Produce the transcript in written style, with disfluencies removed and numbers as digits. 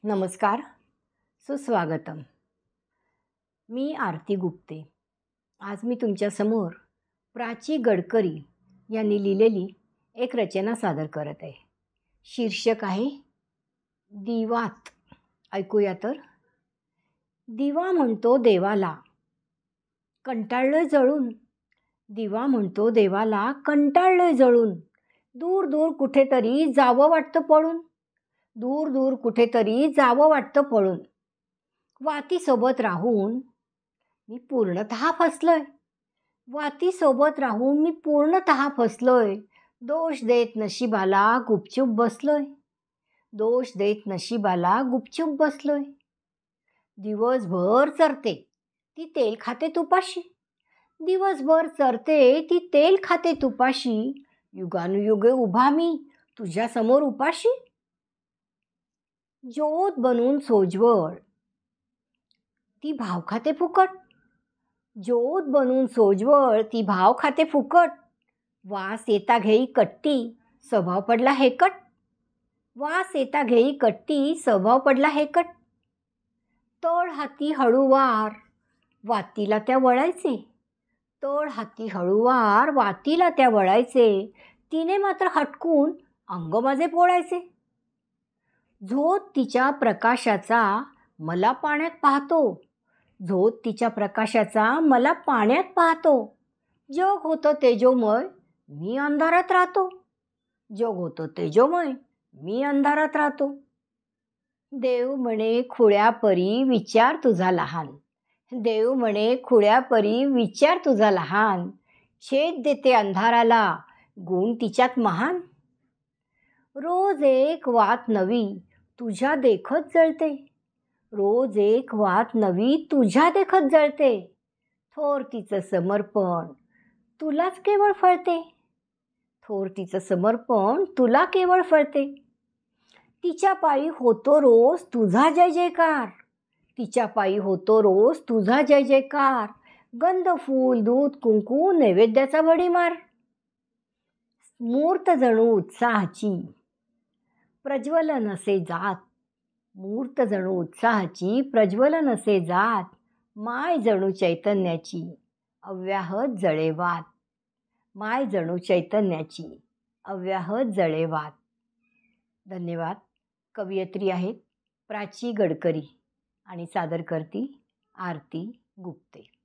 नमस्कार, सुस्वागतम. मी आरती गुप्ते. आज मी तुमच्यासमोर प्राची गडकरी यांनी लिहिलेली एक रचना सादर करत आहे. शीर्षक आहे दिवात. ऐकूया तर. दिवा म्हणतो देवाला कंटाळलोय जळून. दिवा म्हणतो देवाला कंटाळलोय जळून. दूर दूर कुठेतरी जावं वाटतं पळून. दूर दूर कुठेतरी जावं वाटतं पळून. वातीसोबत राहून मी पूर्णतः फसलोय. वातीसोबत राहून मी पूर्णतः फसलोय. दोष देत नशिबाला गुपचूप बसलोय. दोष देत नशिबाला गुपचूप बसलोय. दिवसभर चरते ती तेल खाते तुपाशी. दिवसभर चरते ती तेल खाते तुपाशी. युगानुयुगे उभा मी तुझ्यासमोर उपाशी. ज्योत बनून सोज्वळ ती भाव खाते फुकट. ज्योत बनून सोज्वळ ती भाव खाते फुकट. वास येता घेई कट्टी स्वभाव पडला हेकट. वास येता घेई कट्टी स्वभाव पडला हेकट. तळ हाती हळूवार वातीला त्या वळायचे. तळ हाती हळूवार वातीला त्या वळायचे. तिने मात्र हटकून अंग माझे पोळायचे. झोत तिच्या प्रकाशाचा मला पाण्यात पाहतो. झोत तिच्या प्रकाशाचा मला पाण्यात पाहतो. जग होतं तेजोमय मी अंधारात राहतो. जग होतं तेजोमय मी अंधारात राहतो. देव म्हणे खुळ्या परी विचार तुझा लहान. देव म्हणे खुळ्या परी विचार तुझा लहान. छेद देते अंधाराला गुण तिच्यात महान. रोज एक वात नवी तुझ्या देखत जळते. रोज एक वात नवी तुझ्या देखत जळते. थोर तिचं समर्पण तुलाच केवळ फळते. थोर तिचं समर्पण तुला केवळ फळते. तिच्या पायी होतो रोज तुझा जय जयकार. तिच्या पायी होतो रोज तुझा जय जयकार. गंध फूल दूध कुंकू नैवेद्याचा भडीमार. मूर्त जणू उत्साहाची प्रज्वलन असे जात. मूर्त जणू उत्साहाची प्रज्वलन असे जात. माय जणू चैतन्याची अव्याहत जळेवात. माय जणू चैतन्याची अव्याहत जळेवात. धन्यवाद. कवयित्री आहेत प्राची गडकरी आणि सादर करती आरती गुप्ते.